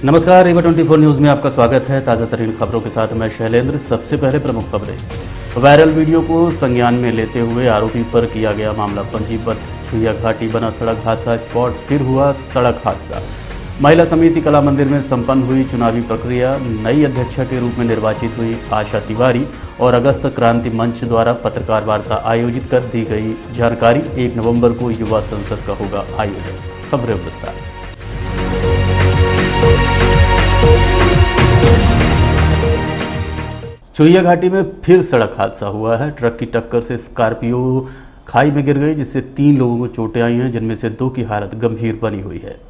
नमस्कार, रीवा 24 न्यूज में आपका स्वागत है। ताज़ा तरीन खबरों के साथ मैं शैलेंद्र। सबसे पहले प्रमुख खबरें। वायरल वीडियो को संज्ञान में लेते हुए आरोपी पर किया गया मामला पंजीबद्ध। छुइया घाटी बना सड़क हादसा स्पॉट, फिर हुआ सड़क हादसा। महिला समिति कला मंदिर में संपन्न हुई चुनावी प्रक्रिया। नई अध्यक्षा के रूप में निर्वाचित हुई आशा तिवारी और अगस्त क्रांति मंच द्वारा पत्रकार वार्ता आयोजित कर दी गई जानकारी। 1 नवंबर को युवा संसद का होगा आयोजन। खबरें विस्तार से। छुइया घाटी में फिर सड़क हादसा हुआ है। ट्रक की टक्कर से स्कॉर्पियो खाई में गिर गई, जिससे 3 लोगों को चोटें आई हैं, जिनमें से 2 की हालत गंभीर बनी हुई है।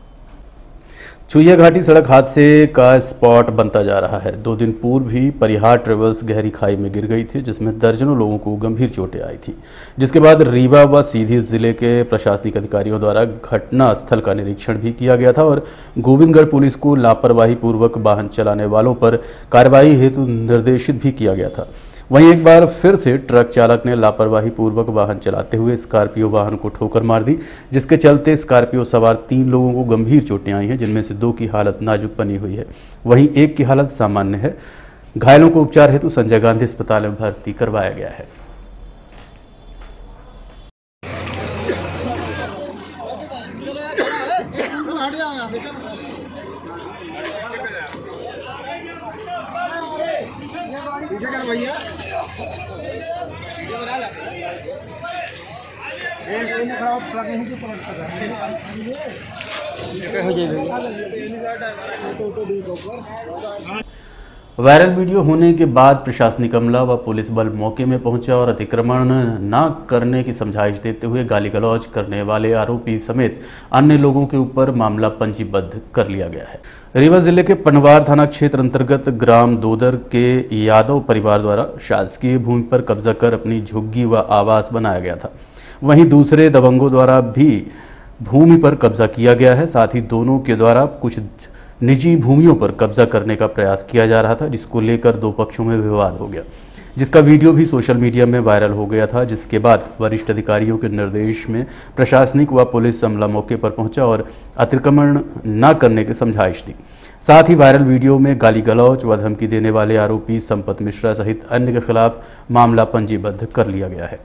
छुइया घाटी सड़क हादसे का स्पॉट बनता जा रहा है। 2 दिन पूर्व भी परिहार ट्रेवल्स गहरी खाई में गिर गई थी, जिसमें दर्जनों लोगों को गंभीर चोटें आई थी, जिसके बाद रीवा व सीधी जिले के प्रशासनिक अधिकारियों द्वारा घटना स्थल का निरीक्षण भी किया गया था और गोविंदगढ़ पुलिस को लापरवाही पूर्वक वाहन चलाने वालों पर कार्रवाई हेतु निर्देशित भी किया गया था। वहीं एक बार फिर से ट्रक चालक ने लापरवाही पूर्वक वाहन चलाते हुए स्कॉर्पियो वाहन को ठोकर मार दी, जिसके चलते स्कॉर्पियो सवार 3 लोगों को गंभीर चोटें आई हैं, जिनमें से 2 की हालत नाजुक बनी हुई है। वहीं एक की हालत सामान्य है। घायलों को उपचार हेतु संजय गांधी अस्पताल में भर्ती करवाया गया है। भैया वायरल वीडियो होने के बाद प्रशासनिक अमला व पुलिस बल मौके में पहुंचा और अतिक्रमण न करने की समझाइश देते हुए गाली गलौज करने वाले आरोपी समेत अन्य लोगों के ऊपर मामला पंजीबद्ध कर लिया गया है। रीवा जिले के पनवार थाना क्षेत्र अंतर्गत ग्राम दोदर के यादव परिवार द्वारा शासकीय भूमि पर कब्जा कर अपनी झुग्गी व आवास बनाया गया था। वहीं दूसरे दबंगों द्वारा भी भूमि पर कब्जा किया गया है। साथ ही दोनों के द्वारा कुछ निजी भूमियों पर कब्जा करने का प्रयास किया जा रहा था, जिसको लेकर 2 पक्षों में विवाद हो गया, जिसका वीडियो भी सोशल मीडिया में वायरल हो गया था। जिसके बाद वरिष्ठ अधिकारियों के निर्देश में प्रशासनिक व पुलिस अमला मौके पर पहुंचा और अतिक्रमण न करने की समझाइश दी। साथ ही वायरल वीडियो में गाली गलौज व धमकी देने वाले आरोपी संपत मिश्रा सहित अन्य के खिलाफ मामला पंजीबद्ध कर लिया गया है।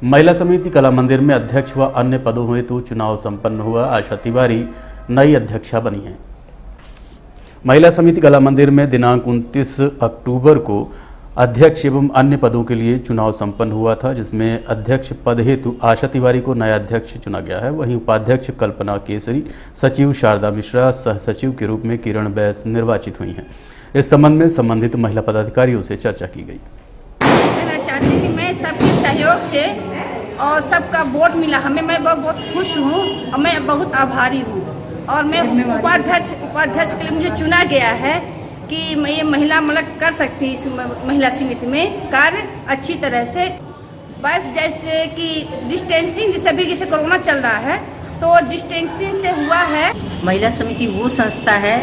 महिला समिति कला मंदिर में अध्यक्ष व अन्य पदों हेतु चुनाव संपन्न हुआ। आशा तिवारी नई अध्यक्षा बनी है। महिला समिति कला मंदिर में दिनांक 29 अक्टूबर को अध्यक्ष एवं अन्य पदों के लिए चुनाव संपन्न हुआ था, जिसमें अध्यक्ष पद हेतु आशा तिवारी को नया अध्यक्ष चुना गया है। वहीं उपाध्यक्ष कल्पना केसरी, सचिव शारदा मिश्रा, सह सचिव के रूप में किरण बैस निर्वाचित हुई हैं। इस संबंध में संबंधित महिला पदाधिकारियों से चर्चा की गई। मैं चाहती हूँ कि मैं सबके सहयोग से और सबका वोट मिला हमें, मैं बहुत खुश हूँ और मैं बहुत आभारी हूँ। और मैं उपाध्यक्ष के लिए मुझे चुना गया है कि मैं ये महिला मतलब कर सकती इस महिला समिति में कार्य अच्छी तरह से। बस जैसे कि डिस्टेंसिंग जैसे अभी जैसे कोरोना चल रहा है तो डिस्टेंसिंग से हुआ है। महिला समिति वो संस्था है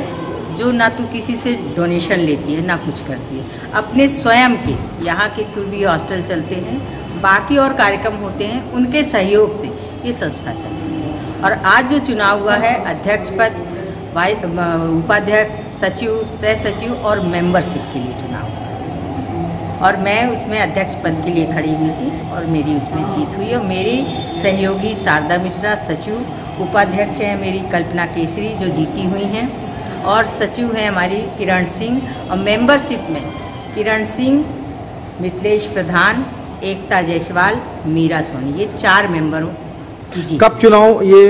जो ना तो किसी से डोनेशन लेती है ना कुछ करती है। अपने स्वयं के यहाँ के सुरभि हॉस्टल चलते हैं, बाकी और कार्यक्रम होते हैं, उनके सहयोग से ये संस्था चलती है। और आज जो चुनाव हुआ है अध्यक्ष पद, उपाध्यक्ष, सचिव, सह सचिव और मेंबरशिप के लिए चुनाव हुआ और मैं उसमें अध्यक्ष पद के लिए खड़ी हुई थी और मेरी उसमें जीत हुई। और मेरी सहयोगी शारदा मिश्रा सचिव, उपाध्यक्ष हैं मेरी कल्पना केसरी जो जीती हुई हैं और सचिव हैं हमारी किरण सिंह और मेंबरशिप में किरण सिंह, मिथिलेश प्रधान, एकता जायसवाल, मीरा सोनी, ये 4 मेंबरों की जीत। कब चुनाव ये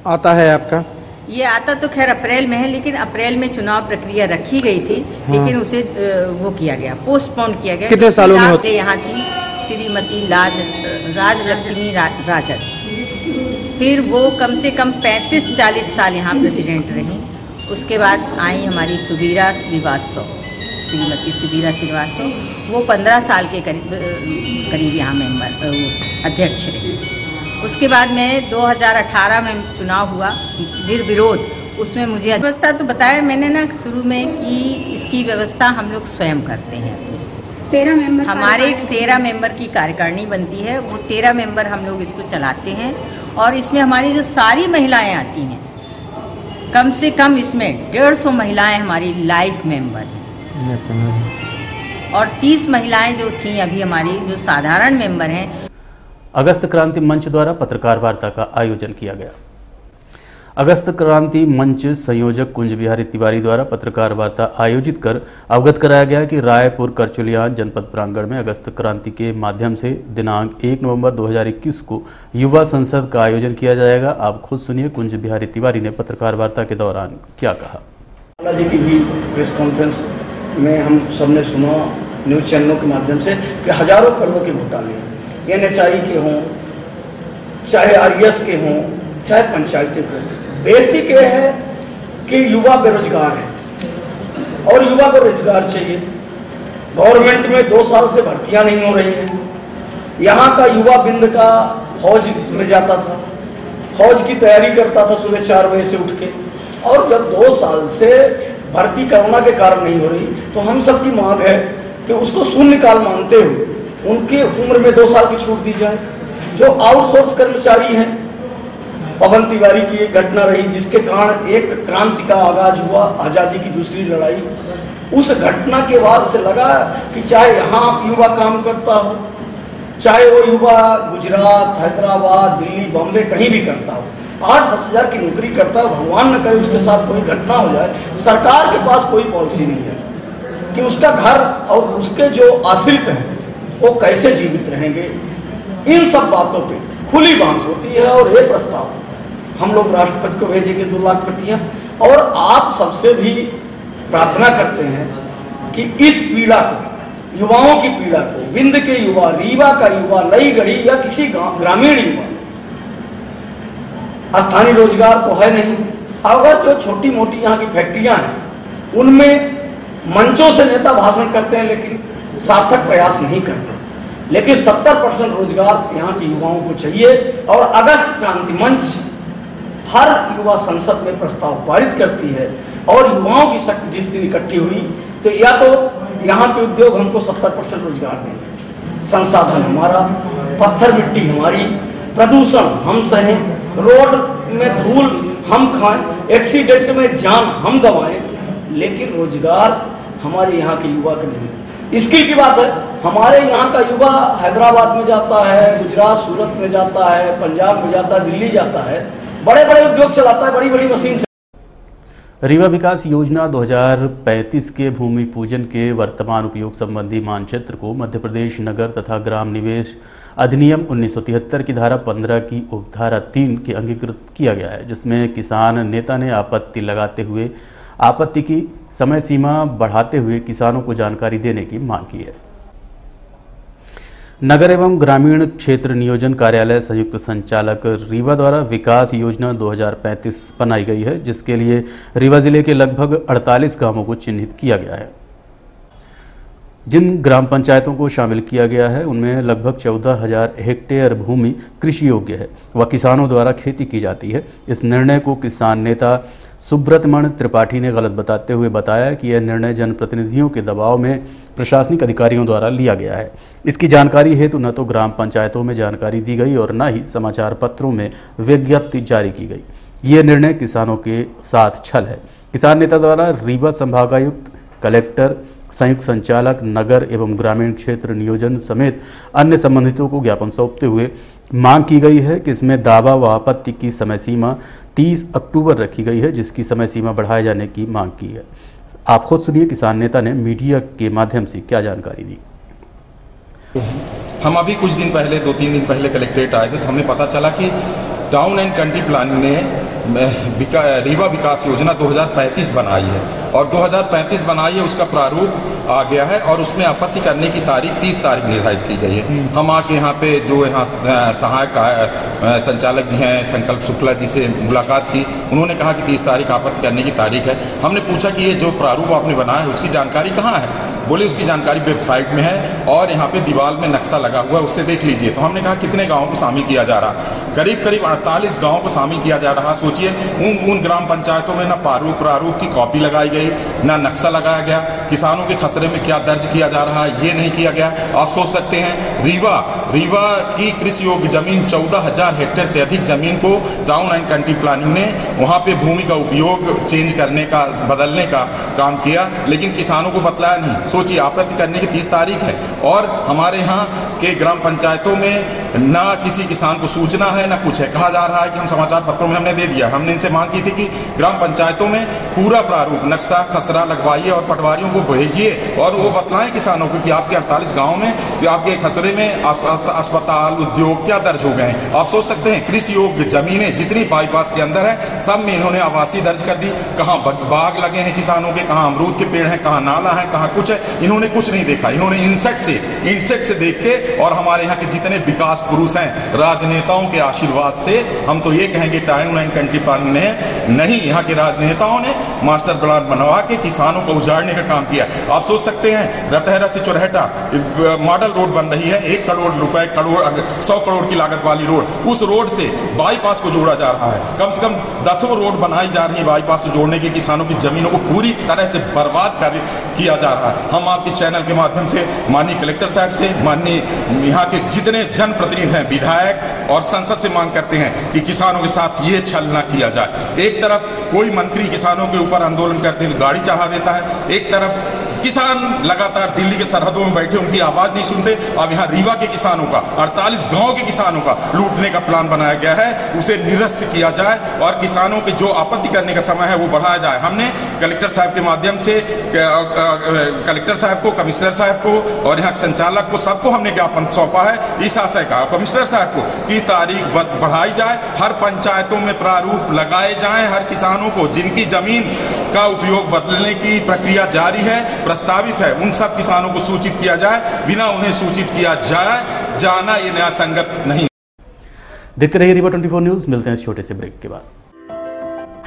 आता है आपका? ये आता तो खैर अप्रैल में है, लेकिन अप्रैल में चुनाव प्रक्रिया रखी गई थी। हाँ। लेकिन उसे वो किया गया, पोस्टपोन किया गया। कितने सालों में होती? यहाँ थी श्रीमती राजलक्ष्मी राजन, फिर वो कम से कम 35-40 साल यहाँ प्रेसिडेंट रही। उसके बाद आई हमारी सुबीरा श्रीवास्तव, श्रीमती सुबीरा श्रीवास्तव, वो 15 साल के करीब यहाँ मेंबर अध्यक्ष रही। उसके बाद में 2018 में चुनाव हुआ निर्विरोध, उसमें मुझे व्यवस्था तो बताया मैंने ना शुरू में कि इसकी व्यवस्था हम लोग स्वयं करते हैं। 13 मेंबर हमारे 13 मेंबर की कार्यकारिणी बनती है, वो 13 मेंबर हम लोग इसको चलाते हैं। और इसमें हमारी जो सारी महिलाएं आती हैं कम से कम इसमें 150 महिलाएं हमारी लाइफ मेंबर हैं और 30 महिलाएं जो थी अभी हमारी जो साधारण मेंबर हैं। अगस्त क्रांति मंच द्वारा पत्रकार वार्ता का आयोजन किया गया। अगस्त क्रांति मंच संयोजक कुंज बिहारी तिवारी द्वारा पत्रकार वार्ता आयोजित कर अवगत कराया गया कि रायपुर करचुलिया जनपद प्रांगण में अगस्त क्रांति के माध्यम से दिनांक 1 नवंबर 2021 को युवा संसद का आयोजन किया जाएगा। आप खुद सुनिए कुंज बिहारी तिवारी ने पत्रकार वार्ता के दौरान क्या कहा। जी की भी प्रेस कॉन्फ्रेंस में हम सबने सुना न्यूज़ चैनलों के माध्यम से कि हजारों करोड़ के घोटाले NHI के हों, चाहे RES के हों, चाहे पंचायतें के हों। बेसिक ये है कि युवा बेरोजगार है और युवा को रोजगार चाहिए। गवर्नमेंट में 2 साल से भर्तियां नहीं हो रही हैं। यहाँ का युवा बिंद का फौज में जाता था, फौज की तैयारी करता था सुबह 4 बजे से उठ के, और जब 2 साल से भर्ती कोरोना के कारण नहीं हो रही तो हम सब की मांग है कि उसको शून्यकाल मानते हुए उनकी उम्र में 2 साल की छूट दी जाए। जो आउटसोर्स कर्मचारी हैं, पवन तिवारी की एक घटना रही जिसके कारण एक क्रांति का आगाज हुआ, आज़ादी की दूसरी लड़ाई। उस घटना के बाद से लगा कि चाहे यहाँ युवा काम करता हो, चाहे वो युवा गुजरात, हैदराबाद, दिल्ली, बॉम्बे कहीं भी करता हो, 8-10 हज़ार की नौकरी करता है, भगवान न करे उसके साथ कोई घटना हो जाए, सरकार के पास कोई पॉलिसी नहीं है कि उसका घर और उसके जो आश्रित हैं वो कैसे जीवित रहेंगे। इन सब बातों पे खुली बहस होती है और ये प्रस्ताव हम लोग राष्ट्रपति को भेजेंगे 2 लाख प्रतियां, और आप सबसे भी प्रार्थना करते हैं कि इस पीड़ा को, युवाओं की पीड़ा को, बिंद के युवा, रीवा का युवा, नई गढ़ी या किसी ग्रामीण युवा, स्थानीय रोजगार तो है नहीं। अगर जो छोटी मोटी यहाँ की फैक्ट्रियां हैं उनमें मंचों से नेता भाषण करते हैं लेकिन सार्थक प्रयास नहीं करते, लेकिन 70% रोजगार यहाँ के युवाओं को चाहिए। और अगस्त क्रांति मंच हर युवा संसद में प्रस्ताव पारित करती है और युवाओं की शक्ति जिस दिन इकट्ठी हुई तो या तो यहाँ के उद्योग हमको 70% रोजगार देंगे, संसाधन हमारा, पत्थर मिट्टी हमारी, प्रदूषण हम सहें, रोड में धूल हम खाएं, एक्सीडेंट में जान हम गंवाएं, लेकिन रोजगार हमारे यहाँ के युवा के नहीं। स्किल की बात है, हमारे यहाँ का युवा हैदराबाद में जाता है, गुजरात सूरत में जाता है, पंजाब में जाता है, दिल्ली जाता है, बड़े बड़े उद्योग चलाता है, बड़ी बड़ी मशीन। रीवा विकास योजना 2035 के भूमि पूजन के वर्तमान उपयोग संबंधी मानचित्र को मध्य प्रदेश नगर तथा ग्राम निवेश अधिनियम 1973 की धारा 15 की उपधारा 3 के अंगीकृत किया गया है, जिसमें किसान नेता ने आपत्ति लगाते हुए आपत्ति की समय सीमा बढ़ाते हुए किसानों को जानकारी देने की मांग की है। नगर एवं ग्रामीण क्षेत्र नियोजन कार्यालय संयुक्त संचालक रीवा द्वारा विकास योजना 2035 बनाई गई है, जिसके लिए रीवा जिले के लगभग 48 गांवों को चिन्हित किया गया है। जिन ग्राम पंचायतों को शामिल किया गया है उनमें लगभग 14,000 हेक्टेयर भूमि कृषि योग्य है व किसानों द्वारा खेती की जाती है। इस निर्णय को किसान नेता सुब्रतमण त्रिपाठी ने गलत बताते हुए बताया कि यह निर्णय जनप्रतिनिधियों के दबाव में प्रशासनिक अधिकारियों द्वारा लिया गया है। इसकी जानकारी हेतु न तो ग्राम पंचायतों में जानकारी दी गई और न ही समाचार पत्रों में विज्ञप्ति जारी की गई। ये निर्णय किसानों के साथ छल है। किसान नेता द्वारा रीवा संभागायुक्त, कलेक्टर, संयुक्त संचालक नगर एवं ग्रामीण क्षेत्र नियोजन समेत अन्य संबंधितों को ज्ञापन सौंपते हुए मांग की गई है कि इसमें दावा व आपत्ति की समय सीमा 30 अक्टूबर रखी गई है, जिसकी समय सीमा बढ़ाए जाने की मांग की है। आप खुद सुनिए किसान नेता ने मीडिया के माध्यम से क्या जानकारी दी। हम अभी कुछ दिन पहले 2-3 दिन पहले कलेक्ट्रेट आए थे तो हमें पता चला कि टाउन एंड कंट्री प्लानिंग ने रीवा विकास योजना 2035 बनाई है और 2035 बनाई है, उसका प्रारूप आ गया है और उसमें आपत्ति करने की तारीख 30 तारीख निर्धारित की गई है। हम आके यहाँ पे जो यहाँ सहायक संचालक जी हैं संकल्प शुक्ला जी से मुलाकात की, उन्होंने कहा कि 30 तारीख आपत्ति करने की तारीख है। हमने पूछा कि ये जो प्रारूप आपने बनाया है उसकी जानकारी कहाँ है? बोले उसकी जानकारी वेबसाइट में है और यहाँ पे दीवार में नक्शा लगा हुआ है, उससे देख लीजिए। तो हमने कहा कितने गाँवों को शामिल किया जा रहा? करीब 48 गाँवों को शामिल किया जा रहा। सोचिए उन ग्राम पंचायतों में ना प्रारूप की कॉपी लगाई गई, ना नक्शा लगाया गया। किसानों के खसरे में क्या दर्ज किया जा रहा है ये नहीं किया गया। आप सोच सकते हैं रीवा रीवा की कृषि योग्य जमीन 14,000 हेक्टेयर से अधिक जमीन को टाउन एंड कंट्री प्लानिंग ने वहाँ पे भूमि का उपयोग चेंज करने का, बदलने का काम किया, लेकिन किसानों को बतलाया नहीं। सोचिए, आपत्ति करने की 30 तारीख है और हमारे यहाँ के ग्राम पंचायतों में ना किसी किसान को सूचना है ना कुछ है। कहा जा रहा है कि हम समाचार पत्रों में हमने दे दिया। हमने इनसे मांग की थी कि ग्राम पंचायतों में पूरा प्रारूप नक्शा खसरा लगवाइए और पटवारियों को भेजिए और वो बतलाएं किसानों को कि आपके 48 गाँव में कि आपके खसरे में अस्पताल, उद्योग क्या दर्ज हो गए हैं। आप सोच सकते हैं, कृषि योग्य जमीनें जितनी बाईपास के अंदर है सब में इन्होंने आवासीय दर्ज कर दी। कहाँ बाग लगे हैं किसानों के, कहाँ अमरूद के पेड़ हैं, कहाँ नाला है, कहाँ कुछ है, इन्होंने कुछ नहीं देखा। इन्होंने इंसेक्ट से देख के, और हमारे यहाँ के जितने विकास पुरुष हैं राजनेताओं के आशीर्वाद से, हम तो ये कहेंगे टाउन एंड कंट्री प्लानिंग ने नहीं, यहाँ के राजनेताओं ने मास्टर प्लान बनवा के किसानों को उजाड़ने का काम किया। आप सोच सकते हैं, रतहरा से चुरहटा मॉडल रोड बन रही है, 1 करोड़ रुपए 100 करोड़ की लागत वाली रोड, उस रोड से बाईपास को जोड़ा जा रहा है। कम से कम 10 रोड बनाई जा रही है बाईपास से जोड़ने के, किसानों की जमीनों को पूरी तरह से बर्बाद किया जा रहा है। हम आपके चैनल के माध्यम से माननीय कलेक्टर साहब से, माननीय यहाँ के जितने जनप्रतिनिधि हैं, विधायक और संसद से मांग करते हैं कि किसानों के साथ ये छल न किया जाए। एक तरफ कोई मंत्री किसानों के ऊपर आंदोलन करते हैं तो गाड़ी चढ़ा देता है, एक तरफ किसान लगातार दिल्ली के सरहदों में बैठे उनकी आवाज नहीं सुनते। अब यहाँ रीवा के किसानों का, 48 गांव के किसानों का लूटने का प्लान बनाया गया है, उसे निरस्त किया जाए और किसानों के जो आपत्ति करने का समय है वो बढ़ाया जाए। हमने कलेक्टर साहब के माध्यम से कलेक्टर साहब को, कमिश्नर साहब को और यहाँ संचालक को, सबको हमने ज्ञापन सौंपा है इस आशय का, कमिश्नर साहब को, कि तारीख बढ़ाई जाए, हर पंचायतों में प्रारूप लगाए जाएं, हर किसानों को जिनकी जमीन का उपयोग बदलने की प्रक्रिया जारी है, प्रस्तावित है, उन सब किसानों को सूचित किया जाए। बिना उन्हें सूचित किया जाना ये न्याय संगत नहीं। देखते रहिए रीवा 24 न्यूज। मिलते हैं इस छोटे से ब्रेक के बाद।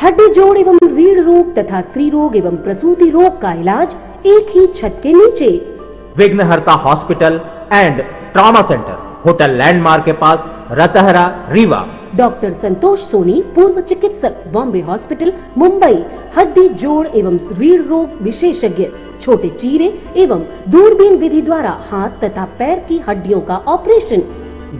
हड्डी जोड़ एवं रीढ़ रोग तथा स्त्री रोग एवं प्रसूति रोग का इलाज एक ही छत के नीचे। विघ्नहर्ता hospital and trauma centre, hotel landmark के पास, रतहरा, रीवा। डॉक्टर संतोष सोनी, पूर्व चिकित्सक, बॉम्बे हॉस्पिटल, मुंबई। हड्डी जोड़ एवं रीढ़ रोग विशेषज्ञ, छोटे चीरे एवं दूरबीन विधि द्वारा हाथ तथा पैर की हड्डियों का ऑपरेशन।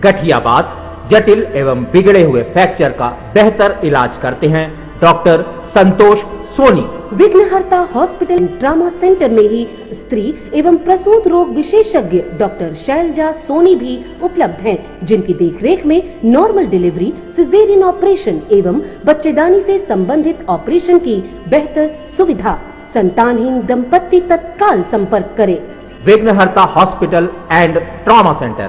गठियाबात, जटिल एवं बिगड़े हुए फ्रैक्चर का बेहतर इलाज करते हैं डॉक्टर संतोष सोनी। विघ्नहर्ता हॉस्पिटल ट्रॉमा सेंटर में ही स्त्री एवं प्रसूत रोग विशेषज्ञ डॉक्टर शैलजा सोनी भी उपलब्ध हैं, जिनकी देखरेख में नॉर्मल डिलीवरी, सिजेरियन ऑपरेशन एवं बच्चेदानी से संबंधित ऑपरेशन की बेहतर सुविधा। संतानहीन दंपत्ति तत्काल संपर्क करें। विघ्नहर्ता hospital and trauma centre,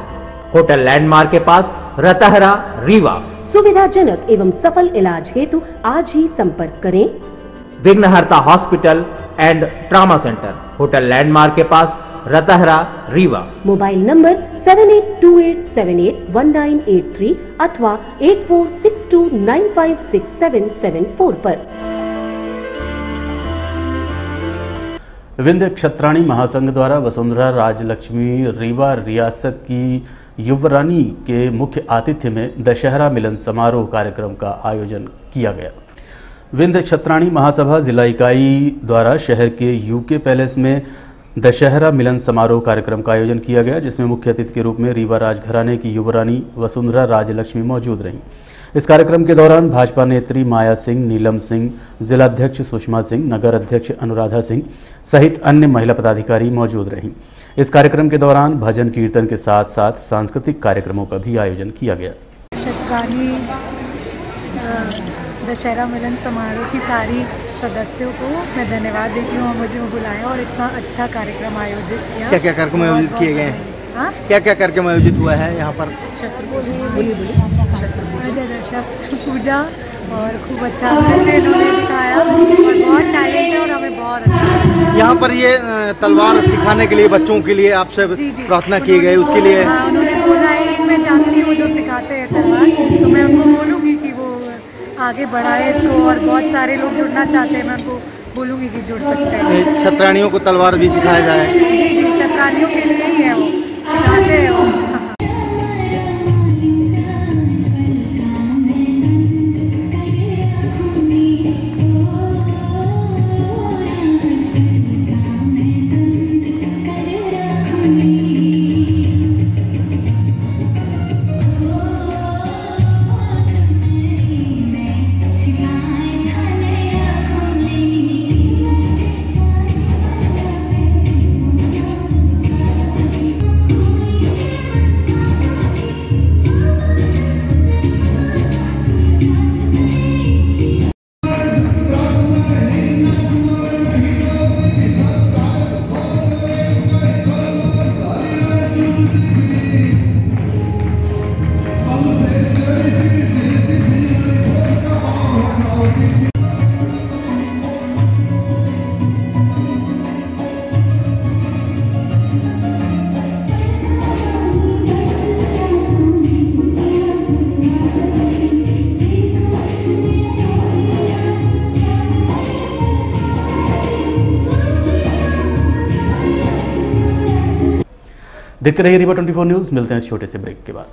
hotel landmark के पास, रतहरा, रीवा। सुविधाजनक एवं सफल इलाज हेतु आज ही संपर्क करें। विघ्नहर्ता hospital and trauma centre, hotel landmark के पास, रतहरा, रीवा। मोबाइल नंबर 7828781983 अथवा 8462956774 पर। विंध्य क्षत्राणी महासंघ द्वारा वसुंधरा राजलक्ष्मी रीवा रियासत की युवरानी के मुख्य आतिथ्य में दशहरा मिलन समारोह कार्यक्रम का आयोजन किया गया। विंध्य क्षत्राणी महासभा जिला इकाई द्वारा शहर के यूके पैलेस में दशहरा मिलन समारोह कार्यक्रम का आयोजन किया गया, जिसमें मुख्य अतिथि के रूप में रीवा राजघराने की युवरानी वसुंधरा राजलक्ष्मी मौजूद रहीं। इस कार्यक्रम के दौरान भाजपा नेत्री माया सिंह, नीलम सिंह, जिलाध्यक्ष सुषमा सिंह, नगर अध्यक्ष अनुराधा सिंह सहित अन्य महिला पदाधिकारी मौजूद रहीं। इस कार्यक्रम के दौरान भजन कीर्तन के साथ साथ सांस्कृतिक कार्यक्रमों का भी आयोजन किया गया। क्षत्राणी दशहरा मिलन समारोह की सारी सदस्यों को मैं धन्यवाद देती हूँ, मुझे बुलाया और इतना अच्छा कार्यक्रम आयोजित किया। क्या क्या कार्यक्रम आयोजित किए गए हैं? क्या क्या कार्यक्रम आयोजित हुआ है यहाँ पर? शस्त्र पूजा और खूब अच्छा नृत्य इन्होंने दिखाया और बहुत टैलेंट है और हमें बहुत अच्छा लगा। यहाँ पर ये तलवार सिखाने के लिए बच्चों के लिए आपसे प्रार्थना की गई, उसके लिए उन्होंने बोला है कि मैं जानती हूँ जो सिखाते हैं तलवार, तो मैं उनको बोलूँगी कि वो आगे बढ़ाए इसको और बहुत सारे लोग जुड़ना चाहते हैं, मैं उनको बोलूँगी कि जुड़ सकते हैं। क्षत्राणियों को तलवार भी सिखाया जाए? जी जी, क्षत्राणियों के लिए ही है, वो सिखाते हैं वो। देखते रहिए रीवा 24 न्यूज। मिलते हैं इस छोटे से ब्रेक के बाद।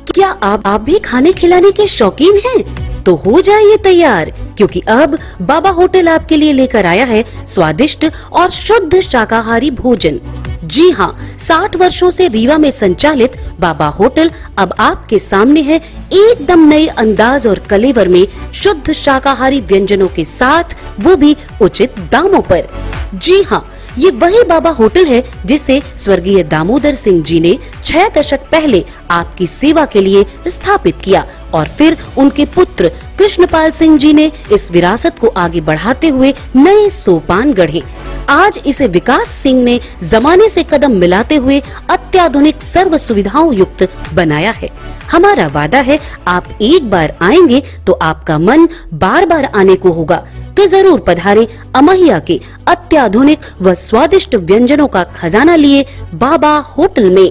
क्या आप भी खाने खिलाने के शौकीन हैं? तो हो जाइए तैयार, क्योंकि अब बाबा होटल आपके लिए लेकर आया है स्वादिष्ट और शुद्ध शाकाहारी भोजन। जी हाँ, 60 वर्षों से रीवा में संचालित बाबा होटल अब आपके सामने है, एकदम नए अंदाज और कलेवर में शुद्ध शाकाहारी व्यंजनों के साथ, वो भी उचित दामों पर। जी हाँ, ये वही बाबा होटल है जिसे स्वर्गीय दामोदर सिंह जी ने 6 दशक पहले आपकी सेवा के लिए स्थापित किया और फिर उनके पुत्र कृष्णपाल सिंह जी ने इस विरासत को आगे बढ़ाते हुए नए सोपान गढ़े। आज इसे विकास सिंह ने जमाने से कदम मिलाते हुए अत्याधुनिक सर्व सुविधाओं युक्त बनाया है। हमारा वादा है, आप एक बार आएंगे तो आपका मन बार बार आने को होगा। तो जरूर पधारें अमहिया के अत्याधुनिक व स्वादिष्ट व्यंजनों का खजाना लिए बाबा होटल में।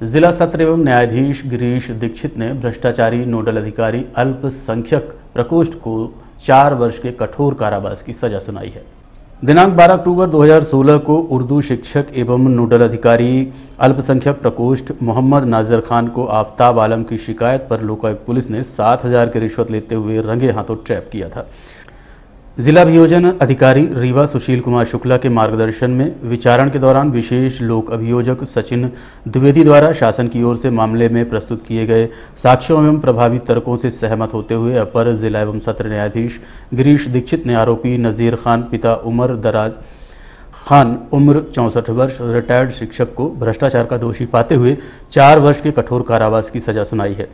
जिला सत्र एवं न्यायाधीश गिरीश दीक्षित ने भ्रष्टाचारी नोडल अधिकारी अल्पसंख्यक प्रकोष्ठ को 4 वर्ष के कठोर कारावास की सजा सुनाई है। दिनांक 12 अक्टूबर 2016 को उर्दू शिक्षक एवं नोडल अधिकारी अल्पसंख्यक प्रकोष्ठ मोहम्मद नाजिर खान को आफ्ताब आलम की शिकायत पर लोकायुक्त पुलिस ने 7,000 की रिश्वत लेते हुए रंगे हाथों ट्रैप किया था। जिला अभियोजन अधिकारी रीवा सुशील कुमार शुक्ला के मार्गदर्शन में विचारण के दौरान विशेष लोक अभियोजक सचिन द्विवेदी द्वारा शासन की ओर से मामले में प्रस्तुत किए गए साक्ष्यों एवं प्रभावी तर्कों से सहमत होते हुए अपर जिला एवं सत्र न्यायाधीश गिरीश दीक्षित ने आरोपी नजीर खान पिता उमर दराज खान उम्र 64 वर्ष रिटायर्ड शिक्षक को भ्रष्टाचार का दोषी पाते हुए 4 वर्ष के कठोर कारावास की सजा सुनाई है,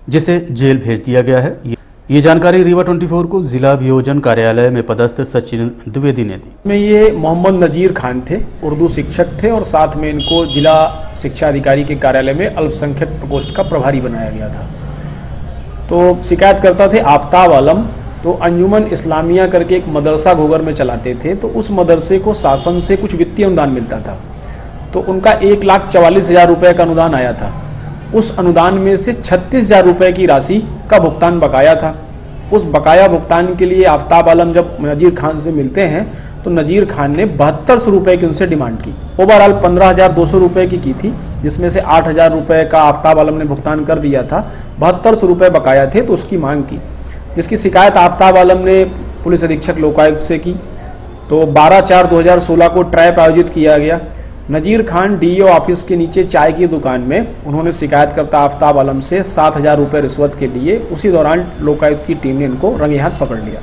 जिसे जेल भेज दिया गया है। ये जानकारी रीवा 24 को जिला अभियोजन कार्यालय में पदस्थ सचिन द्विवेदी ने दी। में ये मोहम्मद नजीर खान थे, उर्दू शिक्षक थे और साथ में इनको जिला शिक्षा अधिकारी के कार्यालय में अल्पसंख्यक प्रकोष्ठ का प्रभारी बनाया गया था। तो शिकायतकर्ता थे आफ्ताब आलम, तो अंजुमन इस्लामिया करके एक मदरसा घोगर में चलाते थे। तो उस मदरसे को शासन से कुछ वित्तीय अनुदान मिलता था, तो उनका 1,44,000 रुपये का अनुदान आया था। उस अनुदान में से 36,000 रुपये की राशि का भुगतान बकाया था। उस बकाया भुगतान के लिए आफ्ताब आलम जब नजीर खान से मिलते हैं तो नजीर खान ने 7200 रुपये की उनसे डिमांड की। ओवरऑल 15,200 रुपये की थी, जिसमें से 8,000 रुपये का आफ्ताब आलम ने भुगतान कर दिया था, 7200 रुपये बकाया थे। तो उसकी मांग की, जिसकी शिकायत आफ्ताब आलम ने पुलिस अधीक्षक लोकायुक्त से की। तो 12/4/2016 को ट्रैप आयोजित किया गया। नजीर खान डीईओ ऑफिस के नीचे चाय की दुकान में उन्होंने शिकायतकर्ता आफ्ताब आलम से 7,000 रुपये रिश्वत के लिए। उसी दौरान लोकायुक्त की टीम ने इनको रंगे हाथ पकड़ लिया।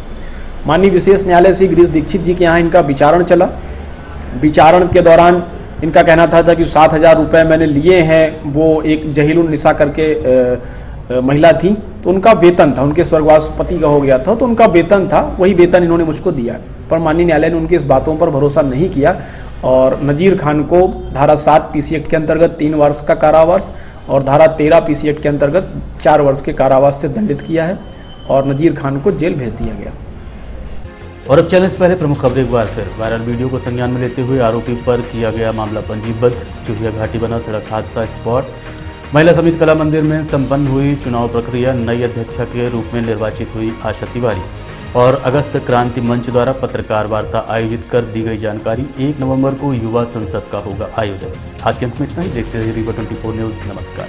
माननीय विशेष न्यायालय श्री गिरीश दीक्षित जी के यहाँ इनका विचारण चला। विचारण के दौरान इनका कहना था कि 7,000 रुपये मैंने लिए हैं। वो एक जहीलुन निसा करके महिला थी, तो उनका वेतन था, उनके स्वर्गवास पति का हो गया था, तो उनका वेतन था, वही वेतन इन्होंने मुझको दिया। पर माननीय न्यायालय ने उनकी इस बातों पर भरोसा नहीं किया और नजीर खान को धारा 7 पीसी एक्ट के अंतर्गत 3 वर्ष का कारावास और धारा 13 पीसी एक्ट के अंतर्गत 4 वर्ष के कारावास से दंडित किया है और नजीर खान को जेल भेज दिया गया। और अब चलने से पहले प्रमुख खबरें एक बार फिर। वायरल वीडियो को संज्ञान में लेते हुए आरोपी पर किया गया मामला पंजीबद्ध। चुहिया घाटी बना सड़क हादसा स्पॉट। महिला समिति कला मंदिर में संपन्न हुई चुनाव प्रक्रिया। नई अध्यक्षा के रूप में निर्वाचित हुई आशा तिवारी। और अगस्त क्रांति मंच द्वारा पत्रकार वार्ता आयोजित कर दी गई जानकारी। 1 नवंबर को युवा संसद का होगा आयोजन। आज के अंक में इतना ही। देखते रहिए रीवा 24 न्यूज। नमस्कार।